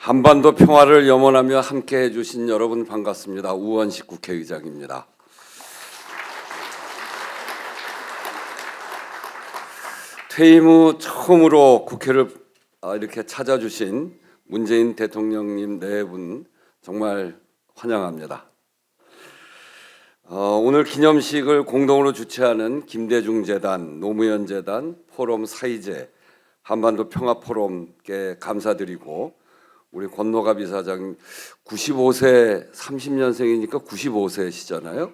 한반도 평화를 염원하며 함께해 주신 여러분 반갑습니다. 우원식 국회의장입니다. 퇴임 후 처음으로 국회를 이렇게 찾아주신 문재인 대통령님 네 분 정말 환영합니다. 오늘 기념식을 공동으로 주최하는 김대중재단, 노무현재단, 포럼 사이제, 한반도 평화포럼께 감사드리고 우리 권노갑 이사장 95세 30년생이니까 95세시잖아요.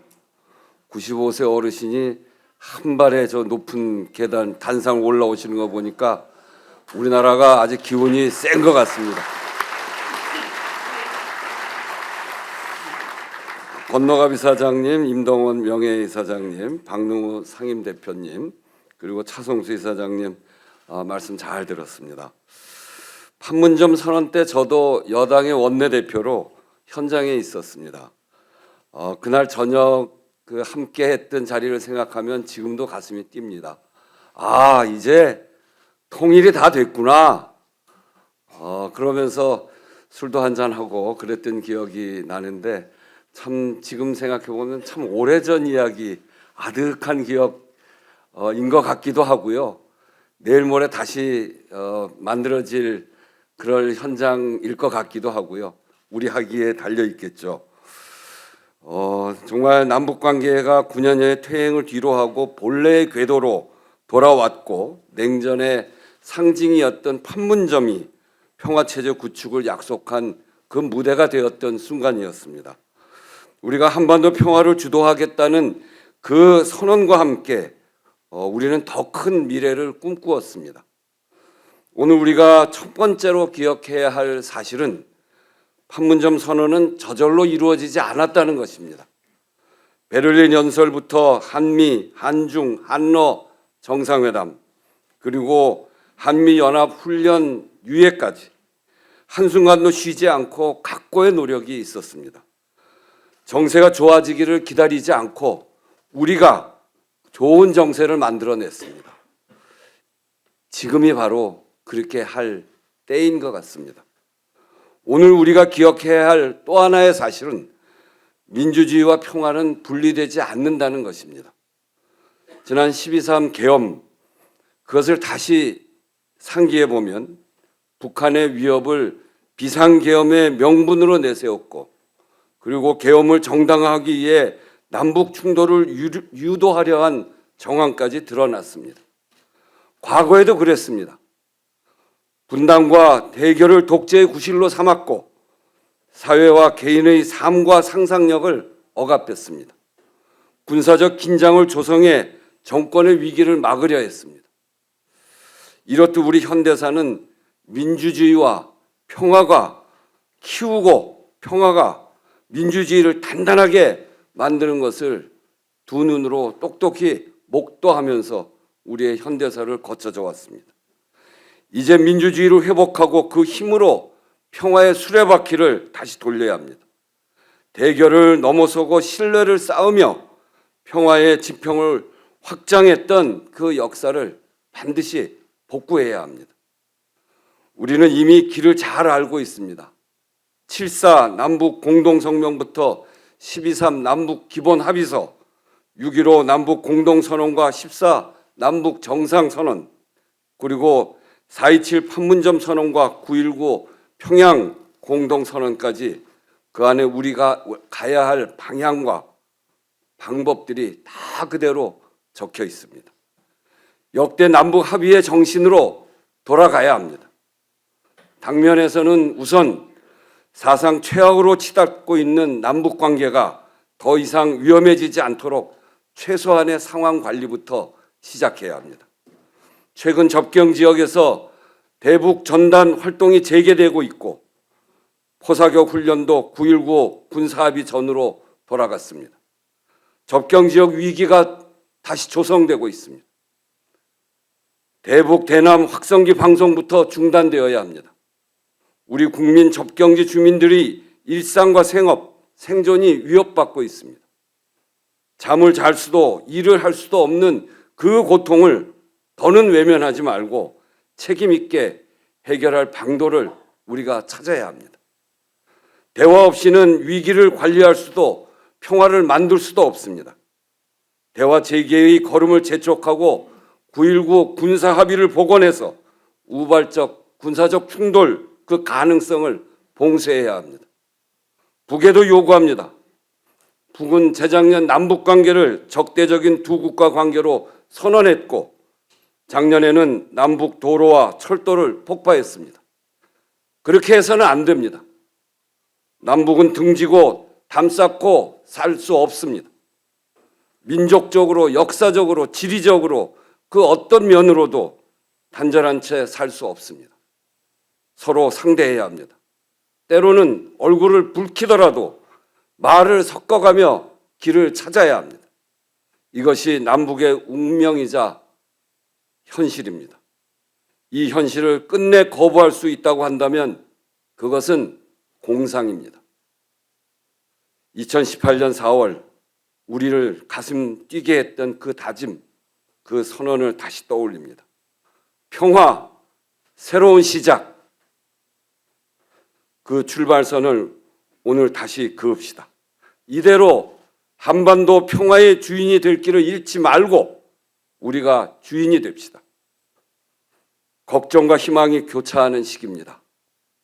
95세 어르신이 한 발에 저 높은 계단 단상을 올라오시는 거 보니까 우리나라가 아직 기운이 센 것 같습니다. 권노갑 이사장님, 임동원 명예이사장님, 박능우 상임대표님, 그리고 차성수 이사장님 말씀 잘 들었습니다. 판문점 선언 때 저도 여당의 원내대표로 현장에 있었습니다. 그날 저녁 함께 했던 자리를 생각하면 지금도 가슴이 뜁니다. 아, 이제 통일이 다 됐구나. 그러면서 술도 한잔하고 그랬던 기억이 나는데 참 지금 생각해보면 참 오래전 이야기, 아득한 기억인 것 같기도 하고요. 내일 모레 다시 만들어질 그럴 현장일 것 같기도 하고요. 우리 하기에 달려 있겠죠. 정말 남북 관계가 9년여의 퇴행을 뒤로하고 본래의 궤도로 돌아왔고 냉전의 상징이었던 판문점이 평화체제 구축을 약속한 그 무대가 되었던 순간이었습니다. 우리가 한반도 평화를 주도하겠다는 그 선언과 함께 우리는 더 큰 미래를 꿈꾸었습니다. 오늘 우리가 첫 번째로 기억해야 할 사실은 판문점 선언은 저절로 이루어지지 않았다는 것입니다. 베를린 연설부터 한미, 한중, 한러 정상회담 그리고 한미연합훈련 유예까지 한순간도 쉬지 않고 각고의 노력이 있었습니다. 정세가 좋아지기를 기다리지 않고 우리가 좋은 정세를 만들어냈습니다. 지금이 바로 그렇게 할 때인 것 같습니다. 오늘 우리가 기억해야 할 또 하나의 사실은 민주주의와 평화는 분리되지 않는다는 것입니다. 지난 12.3 계엄 그것을 다시 상기해 보면 북한의 위협을 비상계엄의 명분으로 내세웠고 그리고 계엄을 정당화하기 위해 남북 충돌을 유도하려 한 정황까지 드러났습니다. 과거에도 그랬습니다. 분단과 대결을 독재의 구실로 삼았고 사회와 개인의 삶과 상상력을 억압했습니다. 군사적 긴장을 조성해 정권의 위기를 막으려 했습니다. 이렇듯 우리 현대사는 민주주의와 평화가 키우고 평화가 민주주의를 단단하게 만드는 것을 두 눈으로 똑똑히 목도하면서 우리의 현대사를 거쳐져 왔습니다. 이제 민주주의를 회복하고 그 힘으로 평화의 수레바퀴를 다시 돌려야 합니다. 대결을 넘어서고 신뢰를 쌓으며 평화의 지평을 확장했던 그 역사를 반드시 복구해야 합니다. 우리는 이미 길을 잘 알고 있습니다. 7.4 남북 공동성명부터 12.3 남북 기본합의서, 6.15 남북 공동선언과 14 남북 정상선언, 그리고 4.27 판문점 선언과 9.19 평양 공동선언까지 그 안에 우리가 가야 할 방향과 방법들이 다 그대로 적혀 있습니다. 역대 남북 합의의 정신으로 돌아가야 합니다. 당면에서는 우선 사상 최악으로 치닫고 있는 남북 관계가 더 이상 위험해지지 않도록 최소한의 상황 관리부터 시작해야 합니다. 최근 접경 지역에서 대북 전단 활동이 재개되고 있고 포사격 훈련도 9.19 군사합의 전으로 돌아갔습니다. 접경 지역 위기가 다시 조성되고 있습니다. 대북 대남 확성기 방송부터 중단되어야 합니다. 우리 국민 접경지 주민들이 일상과 생업, 생존이 위협받고 있습니다. 잠을 잘 수도 일을 할 수도 없는 그 고통을 더는 외면하지 말고 책임 있게 해결할 방도를 우리가 찾아야 합니다. 대화 없이는 위기를 관리할 수도 평화를 만들 수도 없습니다. 대화 재개의 걸음을 재촉하고 9.19 군사 합의를 복원해서 우발적 군사적 충돌 그 가능성을 봉쇄해야 합니다. 북에도 요구합니다. 북은 재작년 남북 관계를 적대적인 두 국가 관계로 선언했고 작년에는 남북 도로와 철도를 폭파했습니다. 그렇게 해서는 안 됩니다. 남북은 등지고 담 쌓고 살 수 없습니다. 민족적으로, 역사적으로, 지리적으로 그 어떤 면으로도 단절한 채 살 수 없습니다. 서로 상대해야 합니다. 때로는 얼굴을 붉히더라도 말을 섞어가며 길을 찾아야 합니다. 이것이 남북의 운명이자 현실입니다. 이 현실을 끝내 거부할 수 있다고 한다면 그것은 공상입니다. 2018년 4월 우리를 가슴 뛰게 했던 그 다짐, 그 선언을 다시 떠올립니다. 평화, 새로운 시작, 그 출발선을 오늘 다시 그읍시다. 이대로 한반도 평화의 주인이 될 길을 잃지 말고 우리가 주인이 됩시다. 걱정과 희망이 교차하는 시기입니다.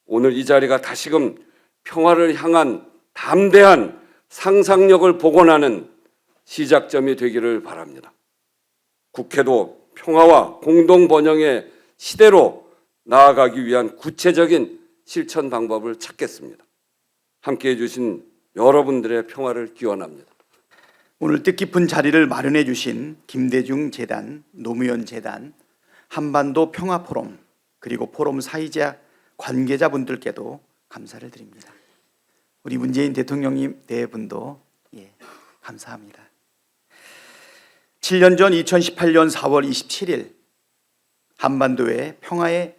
오늘 이 자리가 다시금 평화를 향한 담대한 상상력을 복원하는 시작점이 되기를 바랍니다. 국회도 평화와 공동 번영의 시대로 나아가기 위한 구체적인 실천 방법을 찾겠습니다. 함께해 주신 여러분들의 평화를 기원합니다. 오늘 뜻깊은 자리를 마련해 주신 김대중 재단, 노무현 재단, 한반도 평화 포럼, 그리고 포럼 사회자 관계자분들께도 감사를 드립니다. 우리 문재인 대통령님 대분도 감사합니다. 7년 전 2018년 4월 27일 한반도에 평화의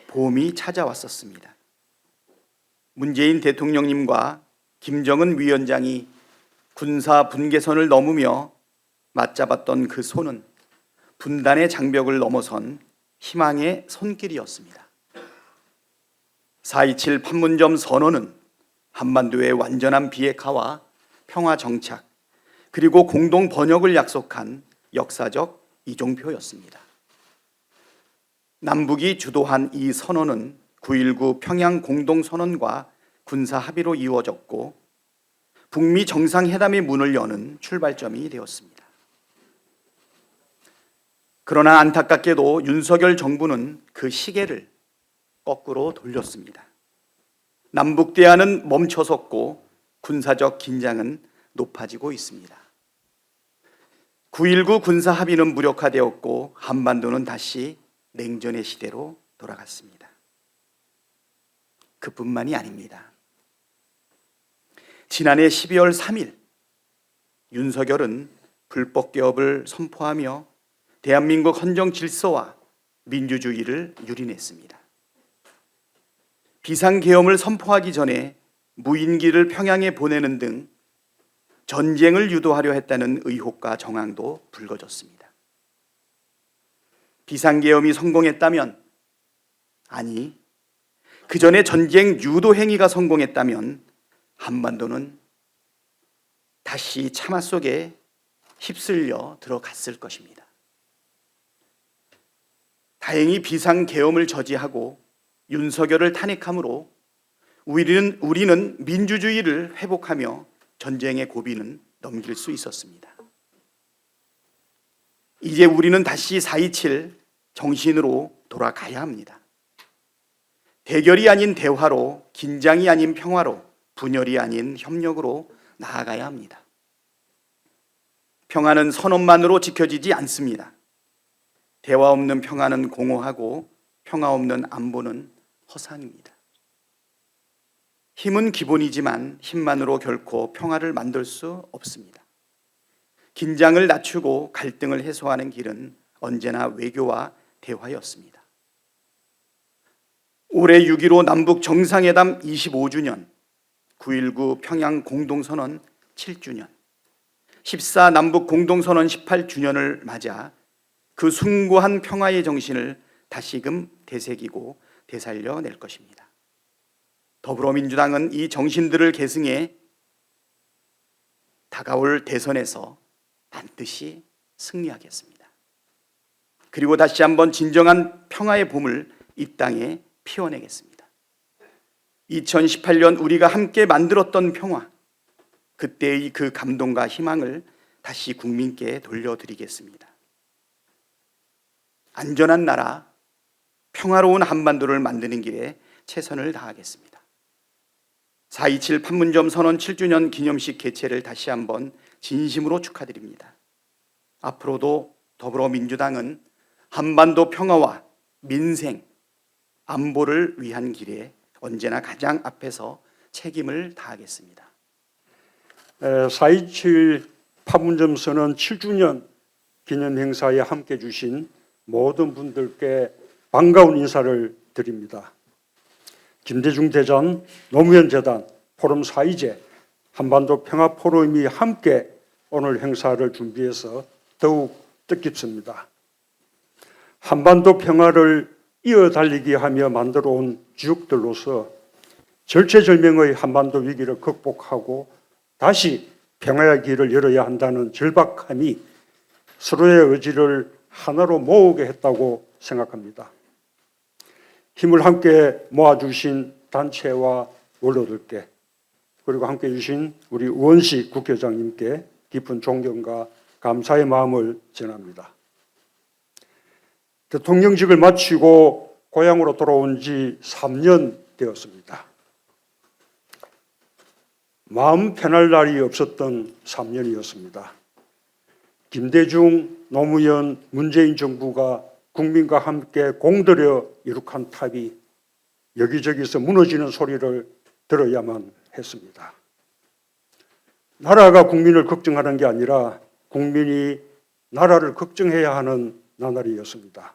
봄이 찾아왔었습니다. 문재인 대통령님과 김정은 위원장이 군사 분계선을 넘으며 맞잡았던 그 손은 분단의 장벽을 넘어선 희망의 손길이었습니다. 4.27 판문점 선언은 한반도의 완전한 비핵화와 평화 정착, 그리고 공동 번영을 약속한 역사적 이종표였습니다. 남북이 주도한 이 선언은 9.19 평양 공동선언과 군사 합의로 이루어졌고 북미 정상회담의 문을 여는 출발점이 되었습니다. 그러나 안타깝게도 윤석열 정부는 그 시계를 거꾸로 돌렸습니다. 남북 대화는 멈춰섰고 군사적 긴장은 높아지고 있습니다. 9.19 군사 합의는 무력화되었고 한반도는 다시 냉전의 시대로 돌아갔습니다. 그뿐만이 아닙니다. 지난해 12월 3일 윤석열은 불법 개업을 선포하며 대한민국 헌정 질서와 민주주의를 유린했습니다. 비상계엄을 선포하기 전에 무인기를 평양에 보내는 등 전쟁을 유도하려 했다는 의혹과 정황도 불거졌습니다. 비상계엄이 성공했다면, 아니, 그 전에 전쟁 유도 행위가 성공했다면 한반도는 다시 참화 속에 휩쓸려 들어갔을 것입니다. 다행히 비상계엄을 저지하고 윤석열을 탄핵함으로 우리는 민주주의를 회복하며 전쟁의 고비는 넘길 수 있었습니다. 이제 우리는 다시 4.27 정신으로 돌아가야 합니다. 대결이 아닌 대화로, 긴장이 아닌 평화로, 분열이 아닌 협력으로 나아가야 합니다. 평화는 선언만으로 지켜지지 않습니다. 대화 없는 평화는 공허하고 평화 없는 안보는 허상입니다. 힘은 기본이지만 힘만으로 결코 평화를 만들 수 없습니다. 긴장을 낮추고 갈등을 해소하는 길은 언제나 외교와 대화였습니다. 올해 6.15 남북 정상회담 25주년, 9.19 평양 공동선언 7주년, 14 남북 공동선언 18주년을 맞아 그 숭고한 평화의 정신을 다시금 되새기고 되살려낼 것입니다. 더불어민주당은 이 정신들을 계승해 다가올 대선에서 반드시 승리하겠습니다. 그리고 다시 한번 진정한 평화의 봄을 이 땅에 피워내겠습니다. 2018년 우리가 함께 만들었던 평화, 그때의 그 감동과 희망을 다시 국민께 돌려드리겠습니다. 안전한 나라, 평화로운 한반도를 만드는 길에 최선을 다하겠습니다. 4.27 판문점 선언 7주년 기념식 개최를 다시 한번 진심으로 축하드립니다. 앞으로도 더불어민주당은 한반도 평화와 민생, 안보를 위한 길에 언제나 가장 앞에서 책임을 다하겠습니다. 4.27 판문점 선언 7주년 기념 행사에 함께 주신 모든 분들께 반가운 인사를 드립니다. 김대중 대전, 노무현 재단, 포럼 4.2제, 한반도 평화 포럼이 함께 오늘 행사를 준비해서 더욱 뜻깊습니다. 한반도 평화를 이어달리기 하며 만들어 온 주역들로서 절체절명의 한반도 위기를 극복하고 다시 평화의 길을 열어야 한다는 절박함이 서로의 의지를 하나로 모으게 했다고 생각합니다. 힘을 함께 모아주신 단체와 원로들께, 그리고 함께 해주신 우리 우원식 국회의장님께 깊은 존경과 감사의 마음을 전합니다. 대통령직을 마치고 고향으로 돌아온 지 3년 되었습니다. 마음 편할 날이 없었던 3년이었습니다. 김대중, 노무현, 문재인 정부가 국민과 함께 공들여 이룩한 탑이 여기저기서 무너지는 소리를 들어야만 했습니다. 나라가 국민을 걱정하는 게 아니라 국민이 나라를 걱정해야 하는 나날이었습니다.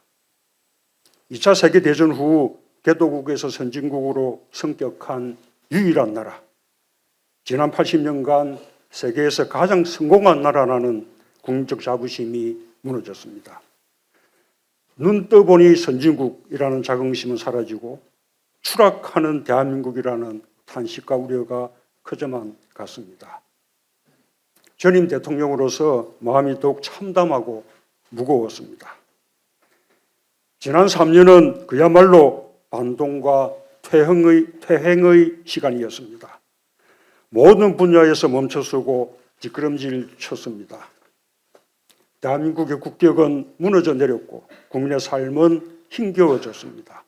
2차 세계대전 후 개도국에서 선진국으로 성격한 유일한 나라, 지난 80년간 세계에서 가장 성공한 나라라는 국민적 자부심이 무너졌습니다. 눈 떠보니 선진국이라는 자긍심은 사라지고 추락하는 대한민국이라는 탄식과 우려가 커져만 갔습니다. 전임 대통령으로서 마음이 더욱 참담하고 무거웠습니다. 지난 3년은 그야말로 반동과 퇴행의 시간이었습니다. 모든 분야에서 멈춰서고 뒷걸음질 쳤습니다. 대한민국의 국격은 무너져 내렸고 국민의 삶은 힘겨워졌습니다.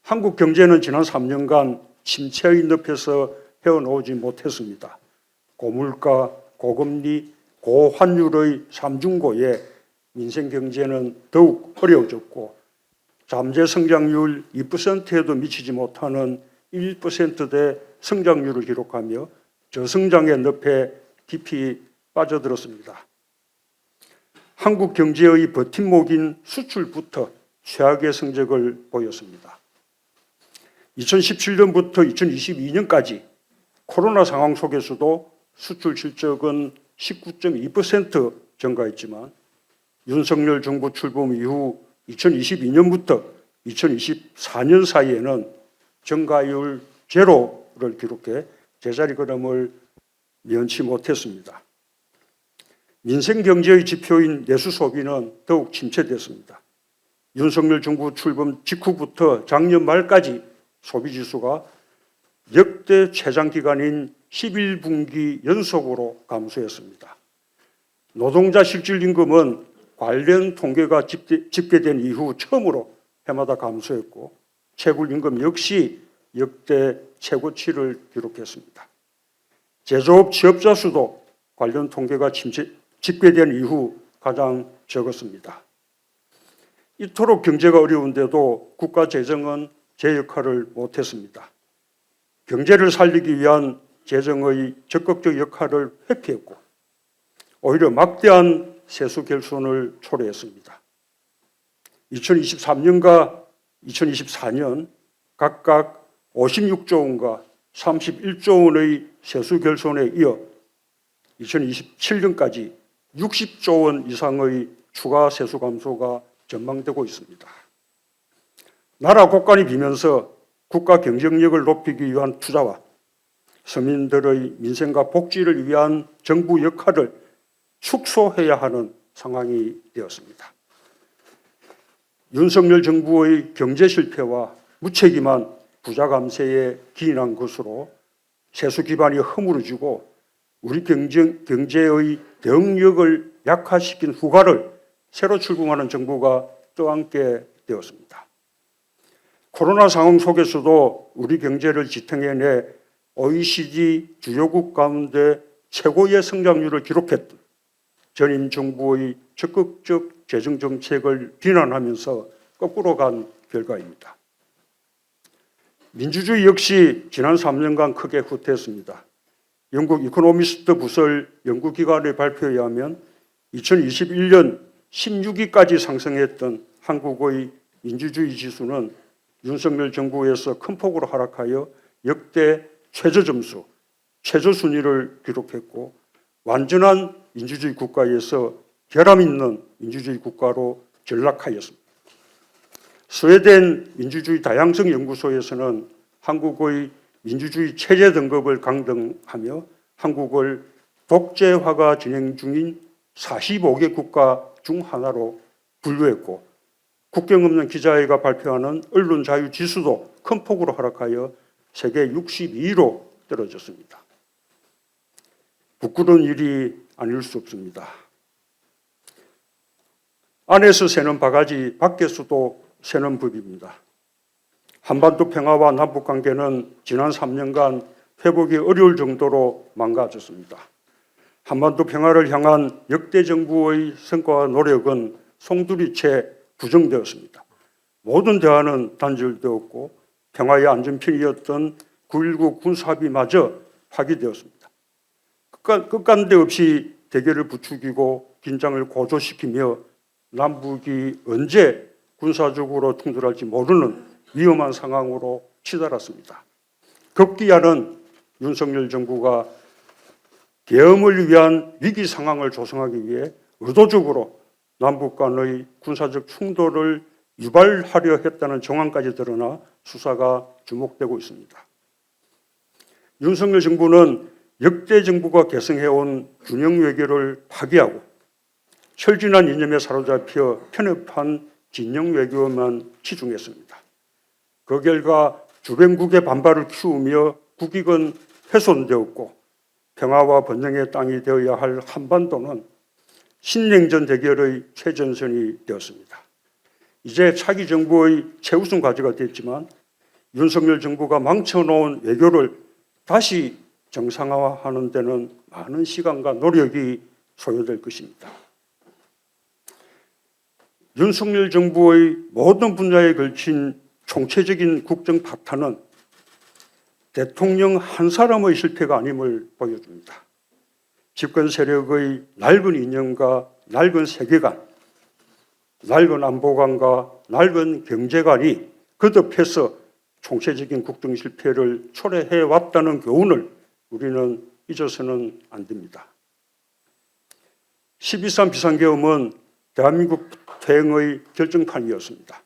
한국 경제는 지난 3년간 침체의 늪에서 헤어나오지 못했습니다. 고물가, 고금리, 고환율의 삼중고에 민생 경제는 더욱 어려워졌고 잠재 성장률 2%에도 미치지 못하는 1%대 성장률을 기록하며 저성장의 늪에 깊이 빠져들었습니다. 한국 경제의 버팀목인 수출부터 최악의 성적을 보였습니다. 2017년부터 2022년까지 코로나 상황 속에서도 수출 실적은 19.2% 증가했지만 윤석열 정부 출범 이후 2022년부터 2024년 사이에는 증가율 제로를 기록해 제자리 걸음을 면치 못했습니다. 민생 경제의 지표인 내수 소비는 더욱 침체됐습니다. 윤석열 정부 출범 직후부터 작년 말까지 소비 지수가 역대 최장 기간인 11분기 연속으로 감소했습니다. 노동자 실질 임금은 관련 통계가 집계된 이후 처음으로 해마다 감소했고 최고 임금 역시 역대 최고치를 기록했습니다. 제조업 취업자 수도 관련 통계가 집계된 이후 가장 적었습니다. 이토록 경제가 어려운데도 국가 재정은 제 역할을 못했습니다. 경제를 살리기 위한 재정의 적극적 역할을 회피했고 오히려 막대한 세수 결손을 초래했습니다. 2023년과 2024년 각각 56조 원과 31조 원의 세수 결손에 이어 2027년까지 60조 원 이상의 추가 세수 감소가 전망되고 있습니다. 나라 곳간이 비면서 국가 경쟁력을 높이기 위한 투자와 서민들의 민생과 복지를 위한 정부 역할을 축소해야 하는 상황이 되었습니다. 윤석열 정부의 경제 실패와 무책임한 부자 감세에 기인한 것으로 세수 기반이 허물어지고 우리 경제의 대응력을 약화시킨 후과를 새로 출범하는 정부가 떠안게 되었습니다. 코로나 상황 속에서도 우리 경제를 지탱해내 OECD 주요국 가운데 최고의 성장률을 기록했던 전임 정부의 적극적 재정 정책을 비난하면서 거꾸로 간 결과입니다. 민주주의 역시 지난 3년간 크게 후퇴했습니다. 영국 이코노미스트 부설 연구기관의 발표에 의하면 2021년 16위까지 상승했던 한국의 민주주의 지수는 윤석열 정부에서 큰 폭으로 하락하여 역대 최저점수, 최저순위를 기록했고 완전한 민주주의 국가에서 결함 있는 민주주의 국가로 전락하였습니다. 스웨덴 민주주의 다양성 연구소에서는 한국의 민주주의 체제 등급을 강등하며 한국을 독재화가 진행 중인 45개 국가 중 하나로 분류했고 국경 없는 기자회가 발표하는 언론 자유 지수도 큰 폭으로 하락하여 세계 62위로 떨어졌습니다. 부끄러운 일이 아닐 수 없습니다. 안에서 새는 바가지, 밖에서도 새는 법입니다. 한반도 평화와 남북관계는 지난 3년간 회복이 어려울 정도로 망가졌습니다. 한반도 평화를 향한 역대 정부의 성과와 노력은 송두리째 부정되었습니다. 모든 대화는 단절되었고 평화의 안전핀이었던 9.19 군사합의마저 파기되었습니다. 끝간데 없이 대결을 부추기고 긴장을 고조시키며 남북이 언제 군사적으로 충돌할지 모르는 위험한 상황으로 치달았습니다. 급기야는 윤석열 정부가 계엄을 위한 위기 상황을 조성하기 위해 의도적으로 남북 간의 군사적 충돌을 유발하려 했다는 정황까지 드러나 수사가 주목되고 있습니다. 윤석열 정부는 역대 정부가 개성해온 균형 외교를 파기하고 철진한 이념에 사로잡혀 편협한 진영 외교만 치중했습니다. 그 결과 주변국의 반발을 키우며 국익은 훼손되었고 평화와 번영의 땅이 되어야 할 한반도는 신냉전 대결의 최전선이 되었습니다. 이제 차기 정부의 최우선 과제가 됐지만 윤석열 정부가 망쳐놓은 외교를 다시 정상화하는 데는 많은 시간과 노력이 소요될 것입니다. 윤석열 정부의 모든 분야에 걸친 총체적인 국정 파탄은 대통령 한 사람의 실패가 아님을 보여줍니다. 집권 세력의 낡은 이념과 낡은 세계관, 낡은 안보관과 낡은 경제관이 거듭해서 총체적인 국정 실패를 초래해 왔다는 교훈을 우리는 잊어서는 안 됩니다. 12.3 비상계엄은 대한민국 퇴행의 결정판이었습니다.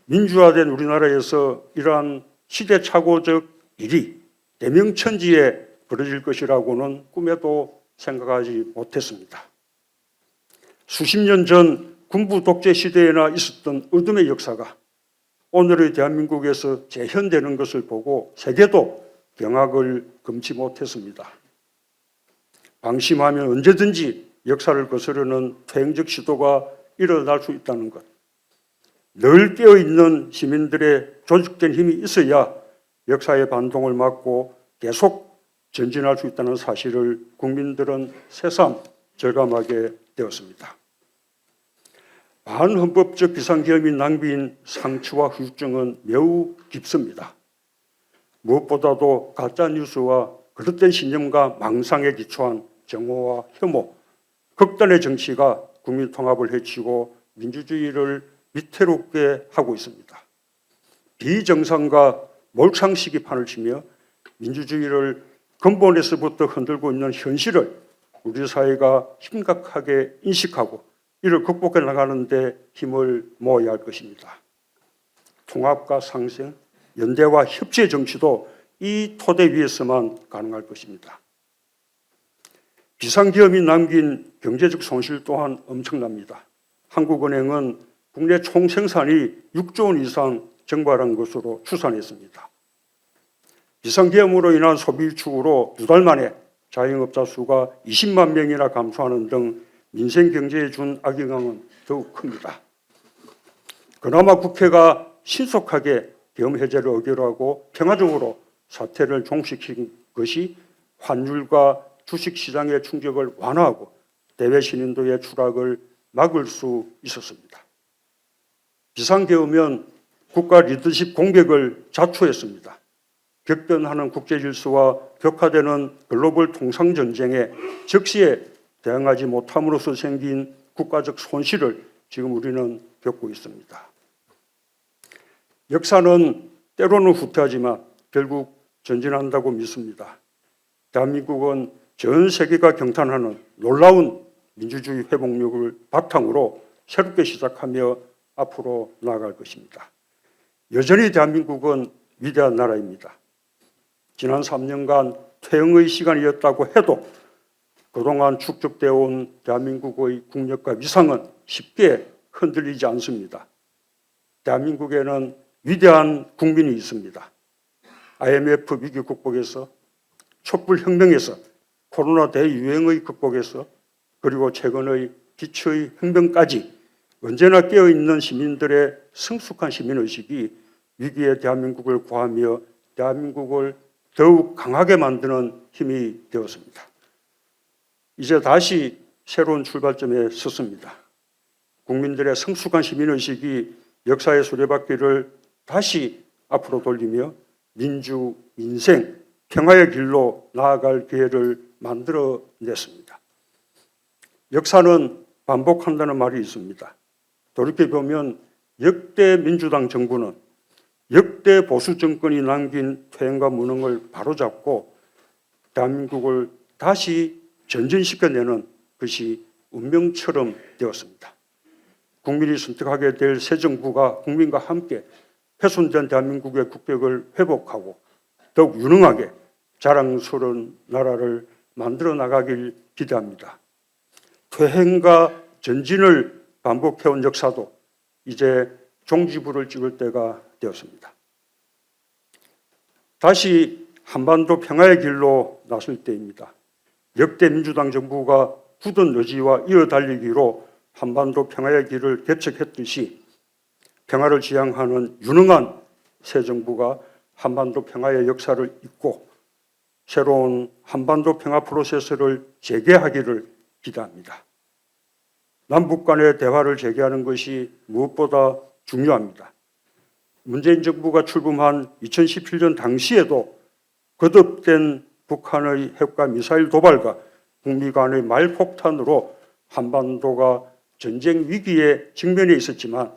민주화된 우리나라에서 이러한 시대착오적 일이 대명천지에 벌어질 것이라고는 꿈에도 생각하지 못했습니다. 수십 년 전 군부 독재 시대에나 있었던 어둠의 역사가 오늘의 대한민국에서 재현되는 것을 보고 세계도 경악을 금치 못했습니다. 방심하면 언제든지 역사를 거스르는 퇴행적 시도가 일어날 수 있다는 것, 늘 깨어있는 시민들의 조직된 힘이 있어야 역사의 반동을 막고 계속 전진할 수 있다는 사실을 국민들은 새삼 절감하게 되었습니다. 반헌법적 비상계엄이 낭비인 상처와 후유증은 매우 깊습니다. 무엇보다도 가짜뉴스와 그릇된 신념과 망상에 기초한 정오와 혐오, 극단의 정치가 국민 통합을 해치고 민주주의를 위태롭게 하고 있습니다. 비정상과 몰창식이 판을 치며 민주주의를 근본에서부터 흔들고 있는 현실을 우리 사회가 심각하게 인식하고 이를 극복해 나가는 데 힘을 모아야 할 것입니다. 통합과 상생, 연대와 협치의 정치도 이 토대 위에서만 가능할 것입니다. 비상기업이 남긴 경제적 손실 또한 엄청납니다. 한국은행은 국내 총생산이 6조 원 이상 증발한 것으로 추산했습니다. 비상기업으로 인한 소비 위축으로 2달 만에 자영업자 수가 20만 명이나 감소하는 등 민생 경제에 준 악영향은 더욱 큽니다. 그나마 국회가 신속하게 계엄 해제를 의결하고 평화적으로 사태를 종식시킨 것이 환율과 주식시장의 충격을 완화하고 대외 신인도의 추락을 막을 수 있었습니다. 비상계엄은 국가 리더십 공백을 자초했습니다. 격변하는 국제질서와 격화되는 글로벌 통상전쟁에 적시에 대응하지 못함으로써 생긴 국가적 손실을 지금 우리는 겪고 있습니다. 역사는 때로는 후퇴하지만 결국 전진한다고 믿습니다. 대한민국은 전 세계가 경탄하는 놀라운 민주주의 회복력을 바탕으로 새롭게 시작하며 앞으로 나아갈 것입니다. 여전히 대한민국은 위대한 나라입니다. 지난 3년간 퇴행의 시간이었다고 해도 그동안 축적되어 온 대한민국의 국력과 위상은 쉽게 흔들리지 않습니다. 대한민국에는 위대한 국민이 있습니다. IMF 위기 극복에서, 촛불혁명에서, 코로나 대유행의 극복에서, 그리고 최근의 기초의 혁명까지 언제나 깨어있는 시민들의 성숙한 시민의식이 위기의 대한민국을 구하며 대한민국을 더욱 강하게 만드는 힘이 되었습니다. 이제 다시 새로운 출발점에 섰습니다. 국민들의 성숙한 시민의식이 역사의 수레바퀴를 다시 앞으로 돌리며 민주, 민생, 평화의 길로 나아갈 기회를 만들어냈습니다. 역사는 반복한다는 말이 있습니다. 돌이켜보면 역대 민주당 정부는 역대 보수 정권이 남긴 퇴행과 무능을 바로잡고 대한민국을 다시 전진시켜내는 것이 운명처럼 되었습니다. 국민이 선택하게 될 새 정부가 국민과 함께 훼손된 대한민국의 국격을 회복하고 더욱 유능하게 자랑스러운 나라를 만들어 나가길 기대합니다. 퇴행과 전진을 반복해온 역사도 이제 종지부를 찍을 때가 되었습니다. 다시 한반도 평화의 길로 나설 때입니다. 역대 민주당 정부가 굳은 의지와 이어달리기로 한반도 평화의 길을 개척했듯이 평화를 지향하는 유능한 새 정부가 한반도 평화의 역사를 잇고 새로운 한반도 평화 프로세스를 재개하기를 기대합니다. 남북 간의 대화를 재개하는 것이 무엇보다 중요합니다. 문재인 정부가 출범한 2017년 당시에도 거듭된 북한의 핵과 미사일 도발과 북미 간의 말폭탄으로 한반도가 전쟁 위기에 직면해 있었지만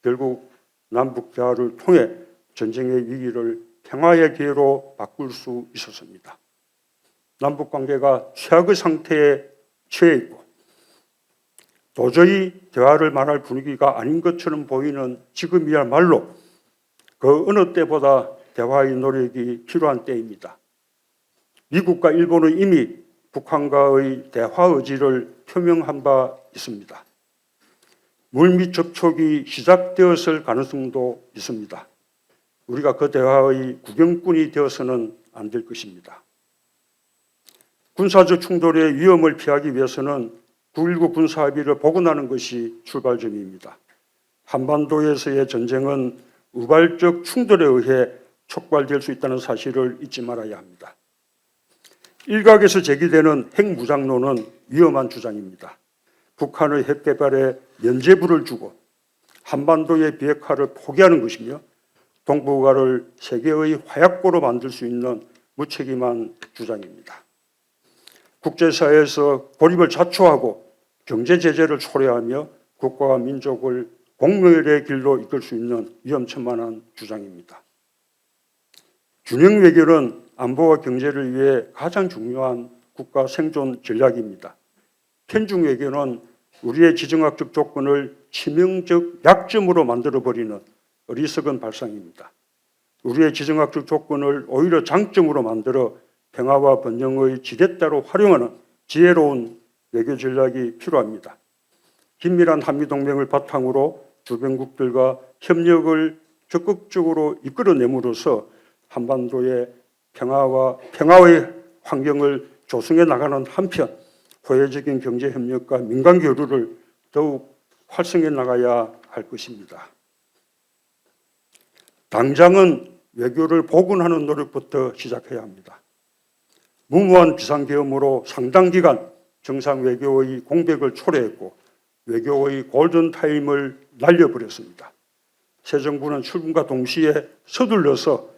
결국 남북 대화를 통해 전쟁의 위기를 평화의 기회로 바꿀 수 있었습니다. 남북 관계가 최악의 상태에 처해 있고 도저히 대화를 말할 분위기가 아닌 것처럼 보이는 지금이야말로 그 어느 때보다 대화의 노력이 필요한 때입니다. 미국과 일본은 이미 북한과의 대화 의지를 표명한 바 있습니다. 물밑 접촉이 시작되었을 가능성도 있습니다. 우리가 그 대화의 구경꾼이 되어서는 안 될 것입니다. 군사적 충돌의 위험을 피하기 위해서는 9.19 군사합의를 복원하는 것이 출발점입니다. 한반도에서의 전쟁은 우발적 충돌에 의해 촉발될 수 있다는 사실을 잊지 말아야 합니다. 일각에서 제기되는 핵무장론은 위험한 주장입니다. 북한의 핵 개발에 면죄부를 주고 한반도의 비핵화를 포기하는 것이며 동북아를 세계의 화약고로 만들 수 있는 무책임한 주장입니다. 국제사회에서 고립을 자초하고 경제 제재를 초래하며 국가와 민족을 공멸의 길로 이끌 수 있는 위험천만한 주장입니다. 균형 외교는 안보와 경제를 위해 가장 중요한 국가 생존 전략입니다. 편중 외교는 우리의 지정학적 조건을 치명적 약점으로 만들어버리는 어리석은 발상입니다. 우리의 지정학적 조건을 오히려 장점으로 만들어 평화와 번영의 지렛대로 활용하는 지혜로운 외교 전략이 필요합니다. 긴밀한 한미동맹을 바탕으로 주변국들과 협력을 적극적으로 이끌어내므로써 한반도의 평화의 환경을 조성해 나가는 한편 호혜적인 경제협력과 민간교류를 더욱 활성해 나가야 할 것입니다. 당장은 외교를 복원하는 노력부터 시작해야 합니다. 무모한 비상계엄으로 상당 기간 정상 외교의 공백을 초래했고 외교의 골든타임을 날려버렸습니다. 새 정부는 출범과 동시에 서둘러서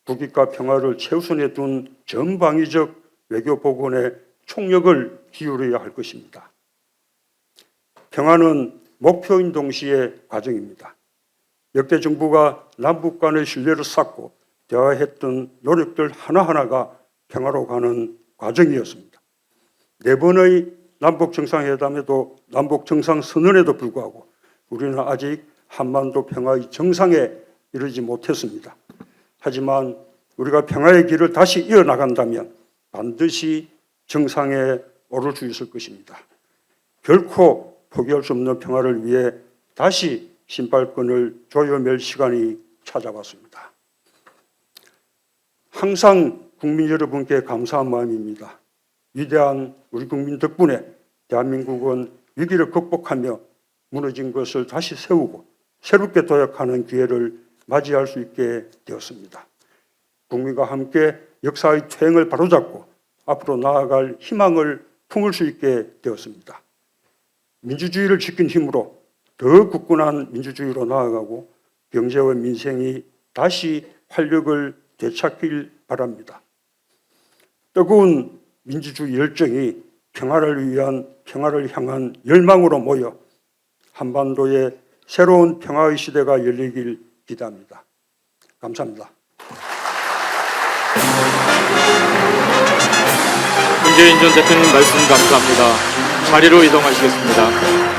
국익과 평화를 최우선에 둔 전방위적 외교 복원에 총력을 기울여야 할 것입니다. 평화는 목표인 동시에 과정입니다. 역대 정부가 남북 간의 신뢰를 쌓고 대화했던 노력들 하나하나가 평화로 가는 과정이었습니다. 4번의 남북 정상회담에도 남북 정상선언에도 불구하고 우리는 아직 한반도 평화의 정상에 이르지 못했습니다. 하지만 우리가 평화의 길을 다시 이어나간다면 반드시 정상에 오를 수 있을 것입니다. 결코 포기할 수 없는 평화를 위해 다시 신발끈을 조여맬 시간이 찾아왔습니다. 항상 국민 여러분께 감사한 마음입니다. 위대한 우리 국민 덕분에 대한민국은 위기를 극복하며 무너진 것을 다시 세우고 새롭게 도약하는 기회를 맞이할 수 있게 되었습니다. 국민과 함께 역사의 퇴행을 바로잡고 앞으로 나아갈 희망을 품을 수 있게 되었습니다. 민주주의를 지킨 힘으로 더 굳건한 민주주의로 나아가고 경제와 민생이 다시 활력을 되찾길 바랍니다. 뜨거운 민주주의 열정이 평화를 향한 열망으로 모여 한반도의 새로운 평화의 시대가 열리길 기대합니다. 감사합니다. 문재인 전 대표님 말씀 감사합니다. 자리로 이동하시겠습니다.